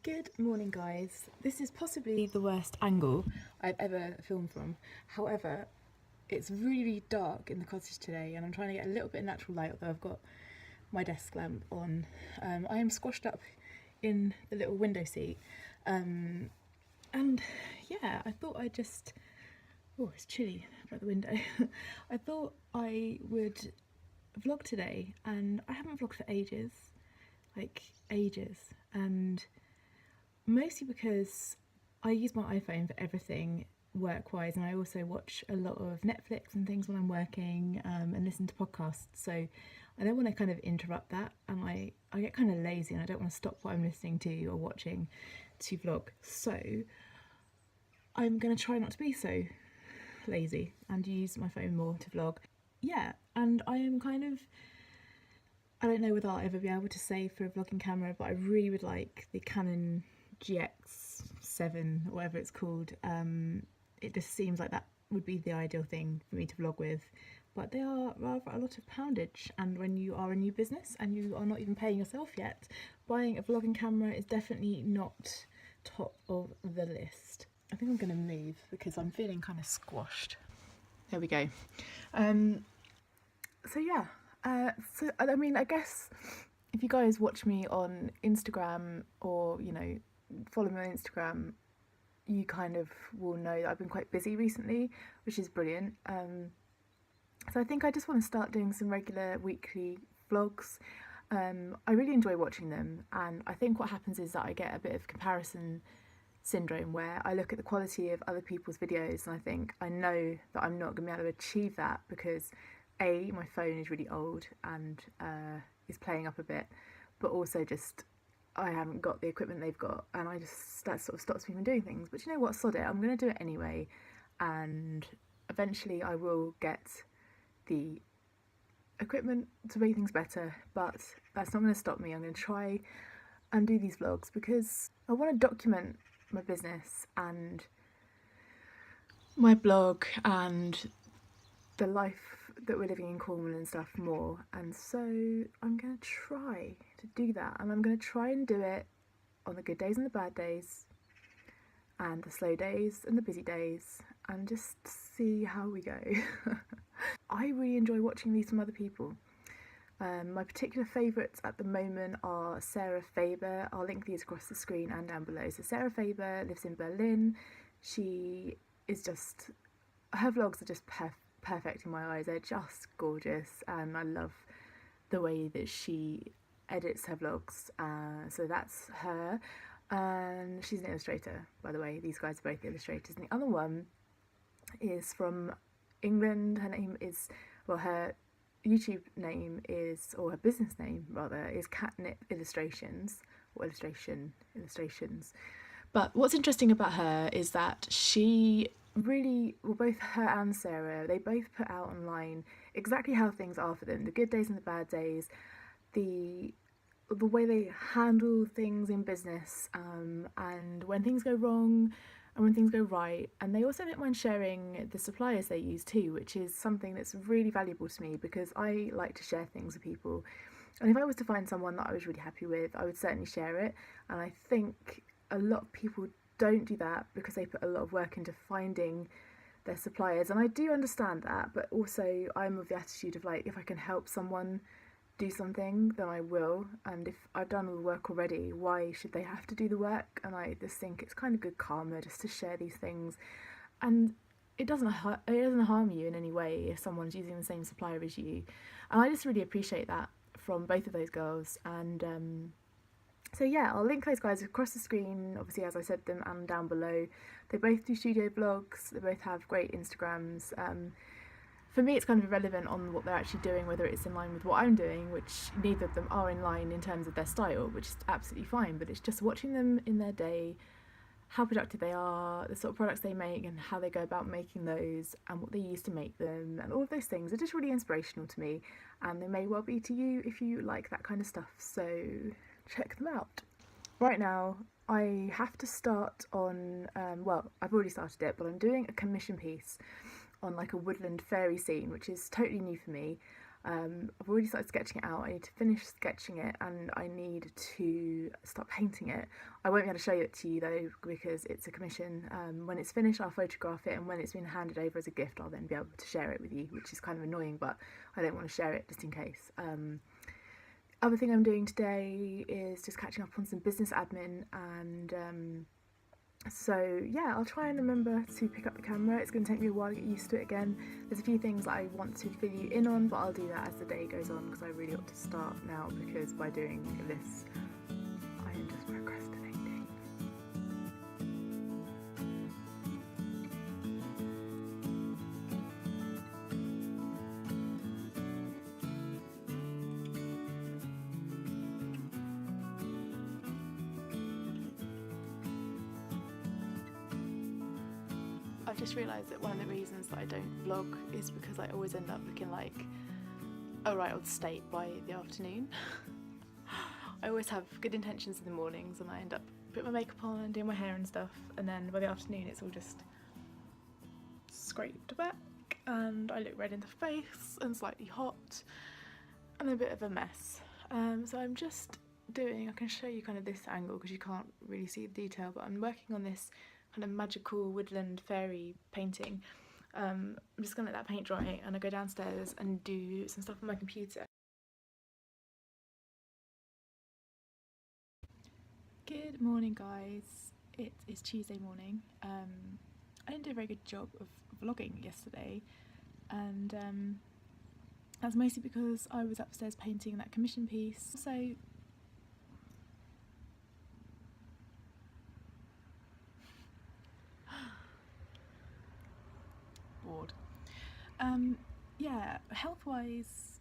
Good morning, guys. This is possibly the worst angle I've ever filmed from. However, it's really dark in the cottage today and I'm trying to get a little bit of natural light, although I've got my desk lamp on. I am squashed up in the little window seat. And yeah, I thought I'd just... Oh, it's chilly out the window. I thought I would vlog today, and I haven't vlogged for ages. Like, ages. And mostly because I use my iPhone for everything work-wise, and I also watch a lot of Netflix and things when I'm working, and listen to podcasts, so I don't want to kind of interrupt that, and I get kind of lazy and I don't want to stop what I'm listening to or watching to vlog. So I'm going to try not to be so lazy and use my phone more to vlog. Yeah, and I am kind of... I don't know whether I'll ever be able to save for a vlogging camera, but I really would like the Canon GX7, or whatever it's called. It just seems like that would be the ideal thing for me to vlog with, but they are rather a lot of poundage, and when you are a new business and you are not even paying yourself yet, buying a vlogging camera is definitely not top of the list. I think I'm going to move because I'm feeling kind of squashed. There we go. So yeah, so I mean, I guess if you guys watch me on Instagram, or you know, follow me on Instagram, you kind of will know that I've been quite busy recently, which is brilliant. So I think I just want to start doing some regular weekly vlogs. I really enjoy watching them, and I think what happens is that I get a bit of comparison syndrome, where I look at the quality of other people's videos and I think, I know that I'm not going to be able to achieve that because A, my phone is really old and is playing up a bit, but also just I haven't got the equipment they've got, and that sort of stops me from doing things. But you know what, sod it, I'm going to do it anyway, and eventually I will get the equipment to make things better, but that's not going to stop me. I'm going to try and do these vlogs because I want to document my business and my blog and the life that we're living in Cornwall and stuff more, and so I'm going to try to do that, and I'm going to try and do it on the good days and the bad days and the slow days and the busy days, and just see how we go. I really enjoy watching these from other people. My particular favourites at the moment are Sarah Faber. I'll link these across the screen and down below. So Sarah Faber lives in Berlin. She is just... her vlogs are just perfect in my eyes. They're just gorgeous, and I love the way that she edits her vlogs. So that's her. And she's an illustrator, by the way. These guys are both illustrators. And the other one is from England. Her name is... well, her YouTube name is, or her business name rather, is Catnip Illustrations, or Illustrations. But what's interesting about her is that she really, well, both her and Sarah, they both put out online exactly how things are for them, the good days and the bad days, the way they handle things in business, and when things go wrong and when things go right. And they also don't mind sharing the suppliers they use too, which is something that's really valuable to me because I like to share things with people, and if I was to find someone that I was really happy with, I would certainly share it. And I think a lot of people don't do that because they put a lot of work into finding their suppliers, and I do understand that, but also I'm of the attitude of, like, if I can help someone do something, then I will, and if I've done all the work already, why should they have to do the work? And I just think it's kind of good karma just to share these things, and it doesn't harm you in any way if someone's using the same supplier as you, and I just really appreciate that from both of those girls. And so yeah, I'll link those guys across the screen, obviously, as I said them, and down below. They both do studio vlogs, they both have great Instagrams. For me, it's kind of irrelevant on what they're actually doing, whether it's in line with what I'm doing, which neither of them are in line in terms of their style, which is absolutely fine, but it's just watching them in their day, how productive they are, the sort of products they make and how they go about making those, and what they use to make them, and all of those things are just really inspirational to me, and they may well be to you if you like that kind of stuff, so check them out. Right now, I have to start on, well, I've already started it, but I'm doing a commission piece on like a woodland fairy scene, which is totally new for me. I've already started sketching it out. I need to finish sketching it and I need to start painting it. I won't be able to show it to you though because it's a commission. When it's finished I'll photograph it, and when it's been handed over as a gift I'll then be able to share it with you, which is kind of annoying, but I don't want to share it just in case. Other thing I'm doing today is just catching up on some business admin, and so yeah, I'll try and remember to pick up the camera. It's going to take me a while to get used to it again. There's a few things that I want to fill you in on, but I'll do that as the day goes on because I really ought to start now, because by doing this I am just procrastinating. I've just realised that one of the reasons that I don't vlog is because I always end up looking like a right old state by the afternoon. I always have good intentions in the mornings and I end up putting my makeup on and doing my hair and stuff, and then by the afternoon it's all just scraped back and I look red in the face and slightly hot and a bit of a mess. So I'm just doing, I can show you kind of this angle because you can't really see the detail, but I'm working on this kind of magical woodland fairy painting. I'm just gonna let that paint dry and I go downstairs and do some stuff on my computer. Good morning guys, it is Tuesday morning. I didn't do a very good job of vlogging yesterday, and that's mostly because I was upstairs painting that commission piece. So bored. Yeah, health-wise,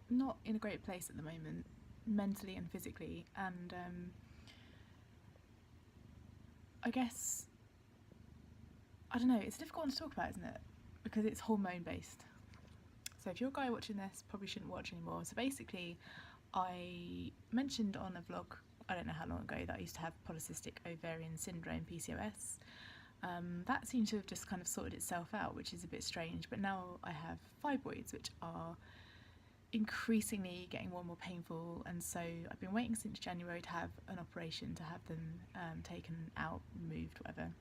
not in a great place at the moment, mentally and physically, and I guess, I don't know, it's a difficult one to talk about, isn't it? Because it's hormone based. So if you're a guy watching this, probably shouldn't watch anymore. So basically, I mentioned on a vlog, I don't know how long ago, that I used to have polycystic ovarian syndrome, PCOS. That seems to have just kind of sorted itself out, which is a bit strange, but now I have fibroids, which are increasingly getting more and more painful, and so I've been waiting since January to have an operation, to have them taken out, removed, whatever,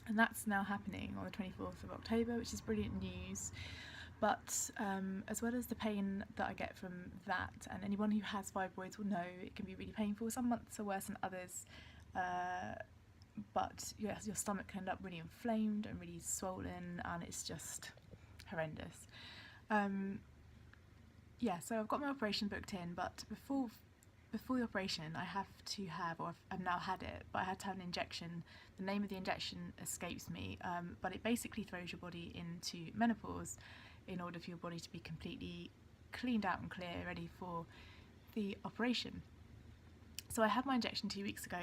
and that's now happening on the 24th of October, which is brilliant news. But as well as the pain that I get from that, and anyone who has fibroids will know it can be really painful. Some months are worse than others, but yes, your stomach can end up really inflamed and really swollen, and it's just horrendous. Yeah, so I've got my operation booked in, but before the operation I have to have, or I've now had it, but I had to have an injection. The name of the injection escapes me, but it basically throws your body into menopause in order for your body to be completely cleaned out and clear, ready for the operation. So I had my injection 2 weeks ago,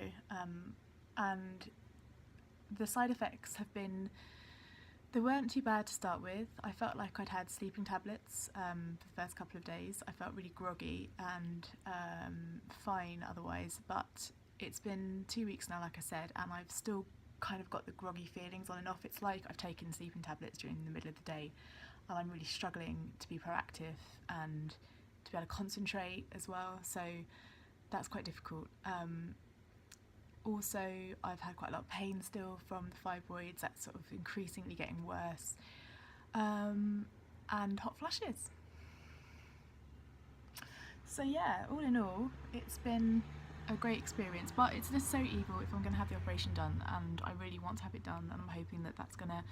and the side effects have been, they weren't too bad to start with. I felt like I'd had sleeping tablets for the first couple of days. I felt really groggy and fine otherwise, but it's been 2 weeks now, like I said, and I've still kind of got the groggy feelings on and off. It's like I've taken sleeping tablets during the middle of the day, and I'm really struggling to be proactive and to be able to concentrate as well, so that's quite difficult. Also, I've had quite a lot of pain still from the fibroids, that's sort of increasingly getting worse, and hot flushes. So yeah, all in all, it's been a great experience, but it's just so evil if I'm going to have the operation done, and I really want to have it done, and I'm hoping that that's going to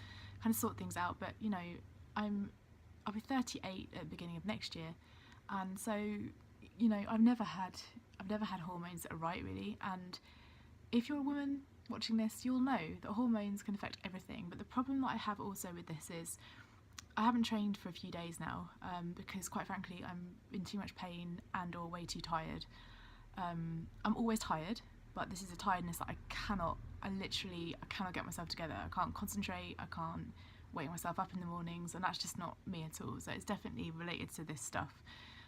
kind of sort things out. But you know, I'll be 38 at the beginning of next year, and so, you know, I've never had hormones that are right, really. And if you're a woman watching this, you'll know that hormones can affect everything. But the problem that I have also with this is I haven't trained for a few days now, because quite frankly I'm in too much pain and or way too tired. I'm always tired, but this is a tiredness that I cannot get myself together. I can't concentrate, I can't wake myself up in the mornings, and that's just not me at all. So it's definitely related to this stuff.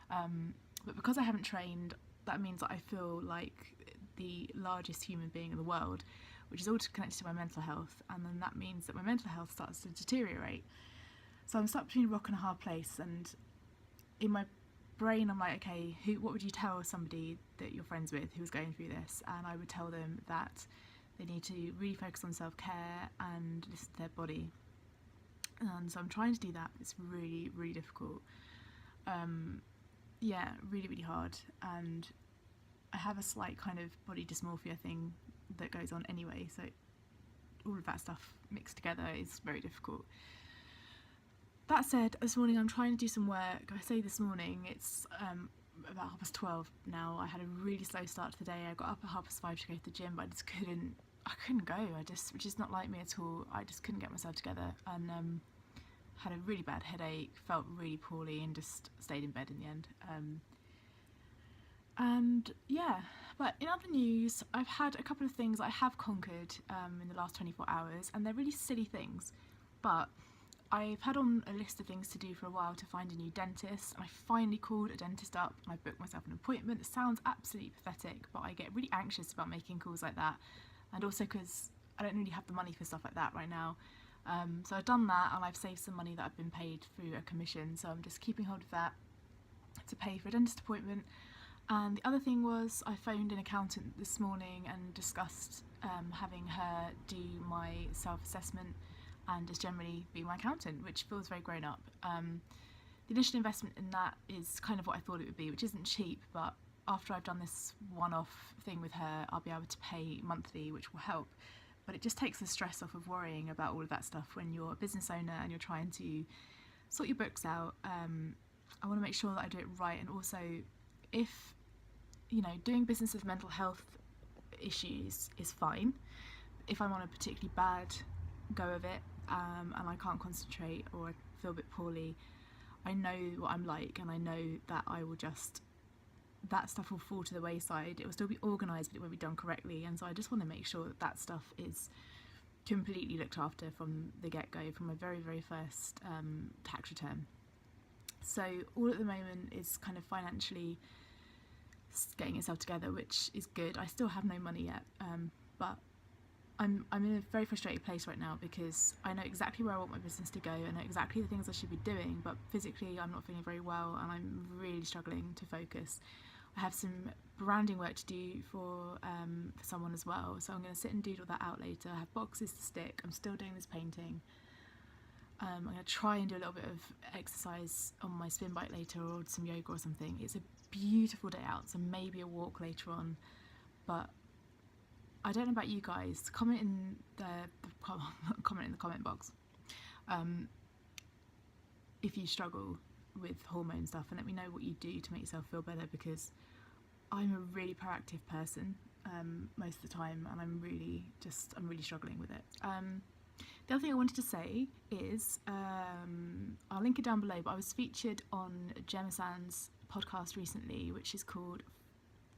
But because I haven't trained, that means that I feel like the largest human being in the world, which is all connected to my mental health, and then that means that my mental health starts to deteriorate. So I'm stuck between a rock and a hard place, and in my brain I'm like, okay, what would you tell somebody that you're friends with who was going through this? And I would tell them that they need to really focus on self-care and listen to their body. And so I'm trying to do that. It's really, really difficult. Yeah, really, really hard. And I have a slight kind of body dysmorphia thing that goes on anyway, so all of that stuff mixed together is very difficult. That said, this morning I'm trying to do some work. I say this morning, it's about 12:30 now. I had a really slow start to the day. I got up at 5:30 to go to the gym, but I couldn't go. Which is not like me at all. I just couldn't get myself together, and had a really bad headache, felt really poorly, and just stayed in bed in the end. And yeah, but in other news, I've had a couple of things I have conquered in the last 24 hours, and they're really silly things, but I've had on a list of things to do for a while to find a new dentist, and I finally called a dentist up and I booked myself an appointment. It sounds absolutely pathetic, but I get really anxious about making calls like that, and also because I don't really have the money for stuff like that right now. So I've done that, and I've saved some money that I've been paid through a commission, so I'm just keeping hold of that to pay for a dentist appointment. And the other thing was I phoned an accountant this morning and discussed having her do my self-assessment and just generally be my accountant, which feels very grown up. The initial investment in that is kind of what I thought it would be, which isn't cheap, but after I've done this one-off thing with her, I'll be able to pay monthly, which will help. But it just takes the stress off of worrying about all of that stuff when you're a business owner and you're trying to sort your books out. I want to make sure that I do it right, and also if doing business with mental health issues is fine. If I'm on a particularly bad go of it and I can't concentrate or I feel a bit poorly, I know what I'm like, and I know that that stuff will fall to the wayside. It will still be organised, but it won't be done correctly, and so I just want to make sure that stuff is completely looked after from the get-go, from my very, very first tax return. So all at the moment is kind of financially getting itself together, which is good. I still have no money yet, but I'm in a very frustrated place right now because I know exactly where I want my business to go. I know exactly the things I should be doing, but physically I'm not feeling very well, and I'm really struggling to focus. I have some branding work to do for someone as well, so I'm going to sit and doodle that out later. I have boxes to stick. I'm still doing this painting. I'm going to try and do a little bit of exercise on my spin bike later, or some yoga or something. It's a beautiful day out, so maybe a walk later on, but I don't know about you guys. Comment in the comment box if you struggle with hormone stuff, and let me know what you do to make yourself feel better, because I'm a really proactive person most of the time, and I'm really struggling with it. The other thing I wanted to say is, I'll link it down below, but I was featured on Gemma Sand's podcast recently, which is called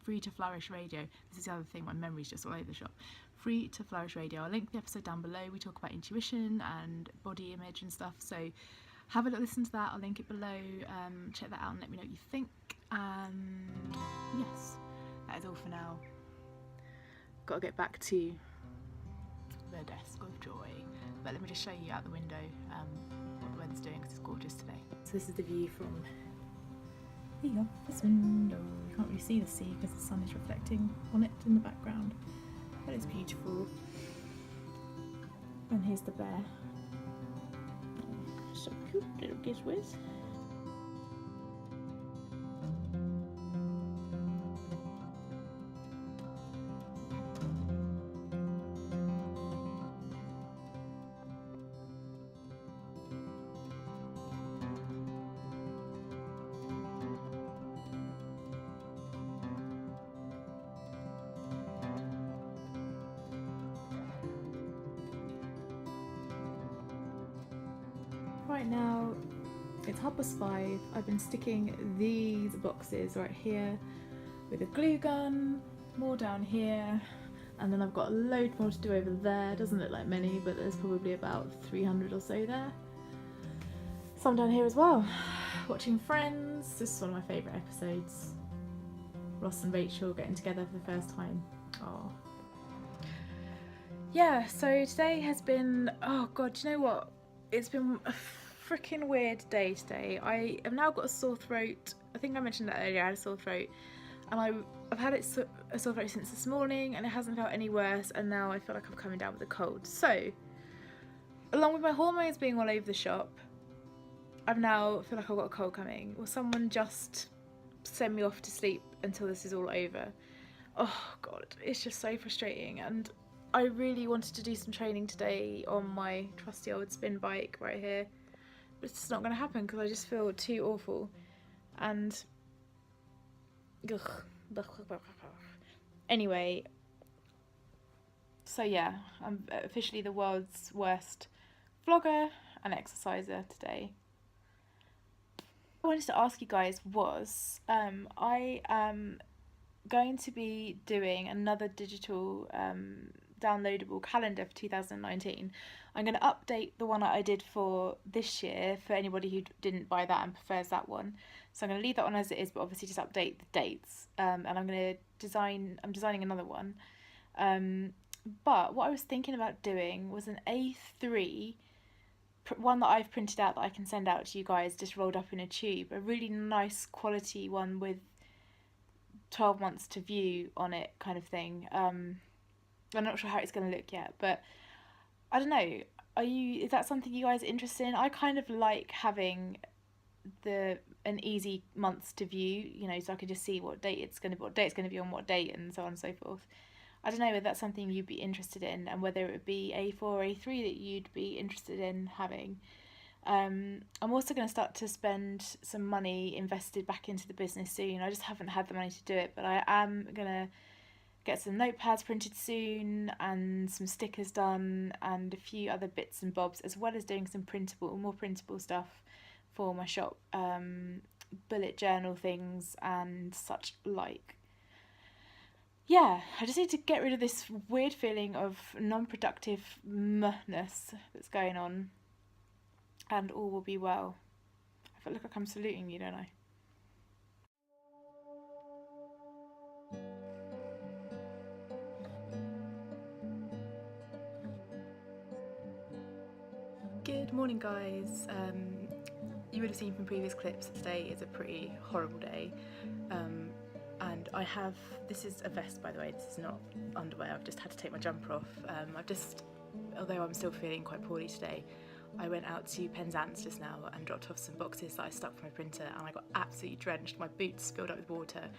Free to Flourish Radio. This is the other thing, my memory's just all over the shop. Free to Flourish Radio. I'll link the episode down below. We talk about intuition and body image and stuff, so have a little listen to that. I'll link it below. Check that out and let me know what you think. And yes, that is all for now. Got to get back to the desk of joy. But let me just show you out the window what the weather's doing, because it's gorgeous today. So this is the view from the office window. You can't really see the sea because the sun is reflecting on it in the background, but it's beautiful. And here's the bear. So cute little gizwiz. Right now it's 5:30. I've been sticking these boxes right here with a glue gun, more down here, and then I've got a load more to do over there. Doesn't look like many, but there's probably about 300 or so there. Some down here as well. Watching Friends. This is one of my favourite episodes. Ross and Rachel getting together for the first time. Oh. Yeah, so today has been, oh god, do you know what? It's been freaking weird day today. I have now got a sore throat. I think I mentioned that earlier. I had a sore throat, and I've had a sore throat since this morning, and it hasn't felt any worse. And now I feel like I'm coming down with a cold. So, along with my hormones being all over the shop, I now feel like I've got a cold coming. Will someone just send me off to sleep until this is all over? Oh God, it's just so frustrating. And I really wanted to do some training today on my trusty old spin bike right here, but it's just not going to happen because I just feel too awful. And anyway, so yeah, I'm officially the world's worst vlogger and exerciser today. What I wanted to ask you guys was, I am going to be doing another digital downloadable calendar for 2019. I'm going to update the one that I did for this year for anybody who didn't buy that and prefers that one. So I'm going to leave that one as it is, but obviously just update the dates. And I'm designing another one. But what I was thinking about doing was an A3, one that I've printed out that I can send out to you guys, just rolled up in a tube. A really nice quality one with 12 months to view on it, kind of thing. I'm not sure how it's going to look yet, but I don't know. Is that something you guys are interested in? I kind of like having an easy months to view, you know, so I could just see what date it's going to be on what date, and so on and so forth. I don't know whether that's something you'd be interested in, and whether it would be A4 or A3 that you'd be interested in having. I'm also going to start to spend some money invested back into the business soon. I just haven't had the money to do it, but I am going to get some notepads printed soon and some stickers done and a few other bits and bobs, as well as doing some more printable stuff for my shop, bullet journal things and such like. Yeah, I just need to get rid of this weird feeling of non-productive-ness that's going on, and all will be well. I feel like I'm saluting you, don't I? Good morning, guys. You would have seen from previous clips that today is a pretty horrible day. And this is a vest, by the way, this is not underwear. I've just had to take my jumper off. Although I'm still feeling quite poorly today, I went out to Penzance just now and dropped off some boxes that I stuck for my printer, and I got absolutely drenched. My boots filled up with water.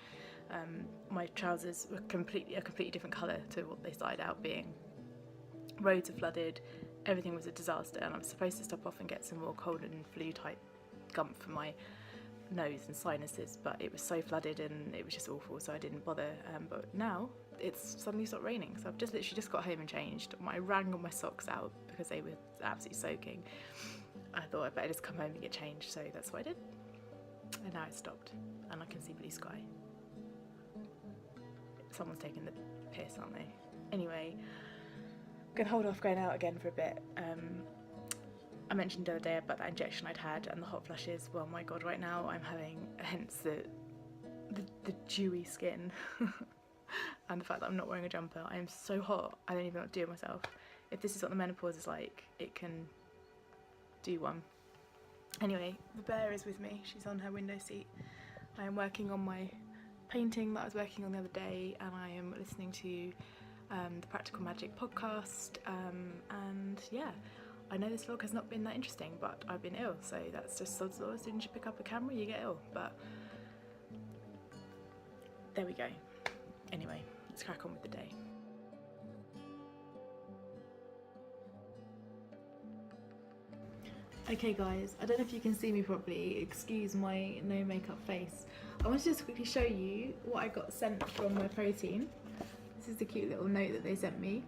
My trousers were a completely different colour to what they started out being. Roads are flooded, everything was a disaster, and I was supposed to stop off and get some more cold and flu type gump for my nose and sinuses, but it was so flooded and it was just awful, so I didn't bother. But now it's suddenly stopped raining, so I've literally just got home and changed. I ran all my socks out because they were absolutely soaking. I thought I'd better just come home and get changed, so that's what I did. And now it's stopped and I can see blue sky. Someone's taking the piss, aren't they? Anyway, I'm gonna hold off going out again for a bit. I mentioned the other day about that injection I'd had and the hot flushes. Well, my God, right now I'm having, hence the dewy skin and the fact that I'm not wearing a jumper. I am so hot, I don't even know what to do with myself. If this is what the menopause is like, it can do one. Anyway, the bear is with me. She's on her window seat. I am working on my painting that I was working on the other day, and I am listening to the Practical Magic podcast, and yeah, I know this vlog has not been that interesting, but I've been ill, so that's just sod's law. As soon as you pick up a camera, you get ill, but there we go. Anyway, let's crack on with the day. Okay guys, I don't know if you can see me properly, excuse my no makeup face. I want to just quickly show you what I got sent from my protein. This is the cute little note that they sent me.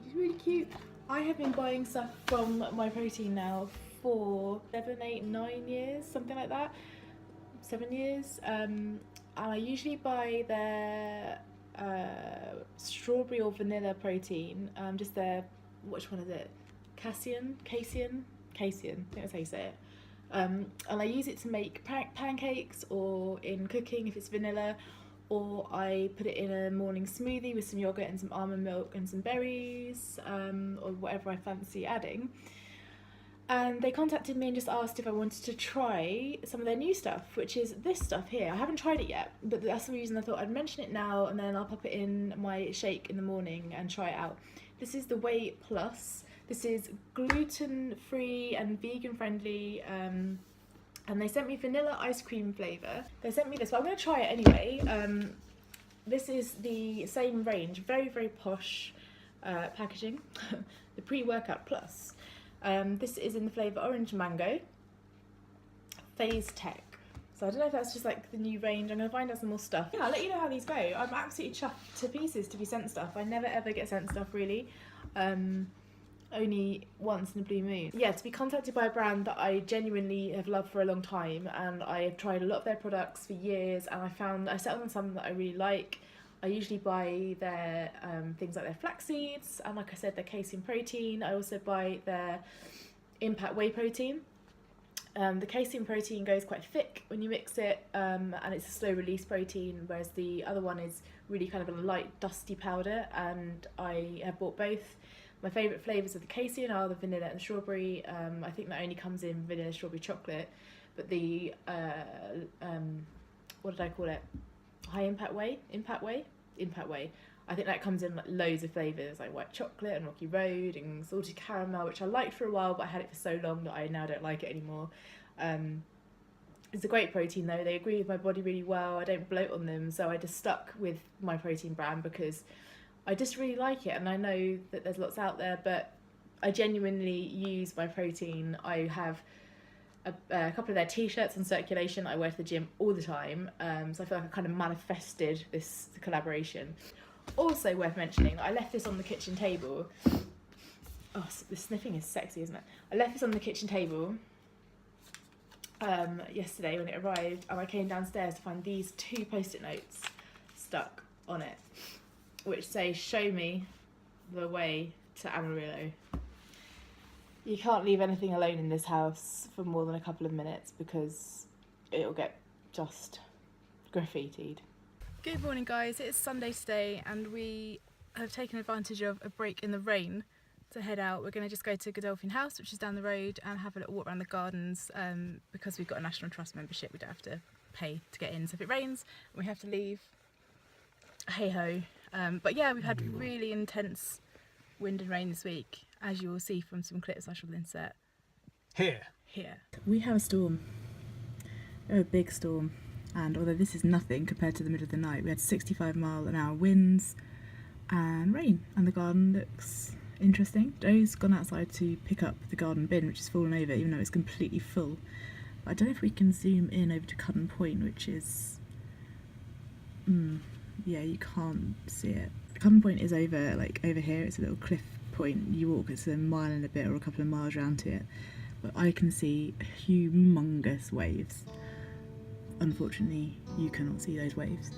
It's really cute. I have been buying stuff from my protein now for 7, 8, 9 years, something like that. 7 years. And I usually buy their strawberry or vanilla protein. Just their, which one is it? Casein, I think that's how you say it. And I use it to make pancakes, or in cooking if it's vanilla, or I put it in a morning smoothie with some yogurt and some almond milk and some berries, or whatever I fancy adding. And they contacted me and just asked if I wanted to try some of their new stuff, which is this stuff here. I haven't tried it yet, but that's the reason I thought I'd mention it now, and then I'll pop it in my shake in the morning and try it out. This is the Whey Plus. This is gluten-free and vegan-friendly, and they sent me vanilla ice cream flavour. They sent me this, but I'm going to try it anyway. This is the same range, very, very posh packaging, the Pre-Workout Plus. This is in the flavour Orange Mango, Phase Tech. So I don't know if that's just like the new range. I'm going to find out some more stuff. Yeah, I'll let you know how these go. I'm absolutely chuffed to pieces to be sent stuff. I never ever get sent stuff really. Only once in a blue moon. Yeah, to be contacted by a brand that I genuinely have loved for a long time, and I have tried a lot of their products for years, and I settled on some that I really like. I usually buy their things like their flax seeds, and like I said, their casein protein. I also buy their Impact Whey protein. The casein protein goes quite thick when you mix it, and it's a slow release protein, whereas the other one is really kind of a light dusty powder, and I have bought both. My favourite flavours of the casein are the vanilla and strawberry. I think that only comes in vanilla strawberry chocolate, but the what did I call it? High Impact Whey. I think that comes in like loads of flavours, like white chocolate and Rocky Road and salted caramel, which I liked for a while, but I had it for so long that I now don't like it anymore. It's a great protein though. They agree with my body really well. I don't bloat on them, so I just stuck with my protein brand because I just really like it, and I know that there's lots out there, but I genuinely use my protein. I have a couple of their t-shirts on circulation I wear to the gym all the time, so I feel like I kind of manifested this collaboration. Also worth mentioning, I left this on the kitchen table. Oh, the sniffing is sexy, isn't it? I left this on the kitchen table yesterday when it arrived, and I came downstairs to find these 2 post-it notes stuck on it, which say, "Show me the way to Amarillo." You can't leave anything alone in this house for more than a couple of minutes because it'll get just graffitied. Good morning guys, it is Sunday today and we have taken advantage of a break in the rain to head out. We're going to just go to Godolphin House, which is down the road, and have a little walk around the gardens, because we've got a National Trust membership. We don't have to pay to get in, so if it rains we have to leave, hey ho. But yeah, we've had really intense wind and rain this week, as you will see from some clips I shall insert here. We have a storm, a big storm, and although this is nothing compared to the middle of the night, we had 65-mile-an-hour winds and rain, and the garden looks interesting. Joe's gone outside to pick up the garden bin, which has fallen over even though it's completely full. But I don't know if we can zoom in over to Cutton Point, which is yeah, you can't see it. Cutton Point is over here. It's a little cliff point. You walk, it's a mile and a bit or a couple of miles round to it, but I can see humongous waves. Unfortunately, you cannot see those waves.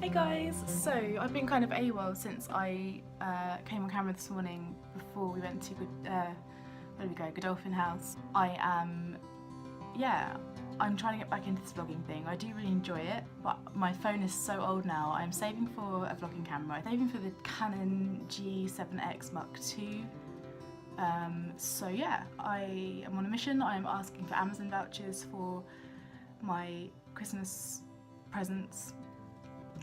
Hey guys, so I've been kind of AWOL since I came on camera this morning before we went to where do we go? Godolphin House. I'm trying to get back into this vlogging thing. I do really enjoy it, but my phone is so old now. I'm saving for a vlogging camera. I'm saving for the Canon G7X Mark II. So yeah, I am on a mission. I'm asking for Amazon vouchers for my Christmas presents,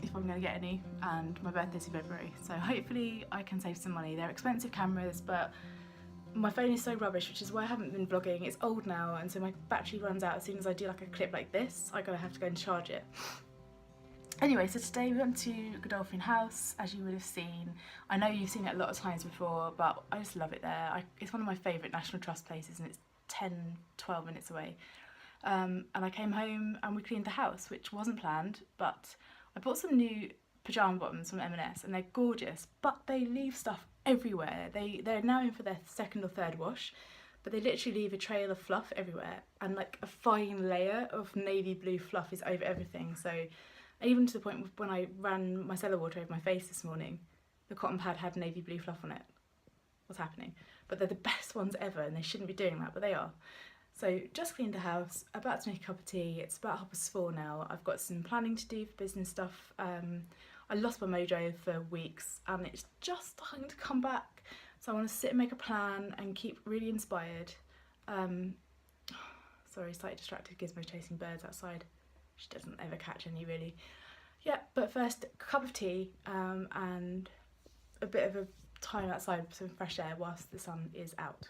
if I'm going to get any, and my birthday's in February, so hopefully I can save some money. They're expensive cameras, but my phone is so rubbish, which is why I haven't been vlogging. It's old now, and so my battery runs out as soon as I do like a clip like this. I'm going to have to go and charge it. Anyway, so today we went to Godolphin House, as you would have seen. I know you've seen it a lot of times before, but I just love it there. It's one of my favourite National Trust places, and it's 10-12 minutes away. And I came home and we cleaned the house, which wasn't planned, but I bought some new pyjama bottoms from M&S, and they're gorgeous, but they leave stuff everywhere. They're now in for their second or third wash, but they literally leave a trail of fluff everywhere, and like a fine layer of navy blue fluff is over everything. So even to the point when I ran my cellar water over my face this morning, the cotton pad had navy blue fluff on it. What's happening? But they're the best ones ever, and they shouldn't be doing that, but they are. So just cleaned the house, about to make a cup of tea. It's about 4:30 now. I've got some planning to do for business stuff. I lost my mojo for weeks and it's just starting to come back. So I want to sit and make a plan and keep really inspired. Sorry, slightly distracted, Gizmo chasing birds outside. She doesn't ever catch any really. Yeah, but first a cup of tea and a bit of a time outside with some fresh air whilst the sun is out.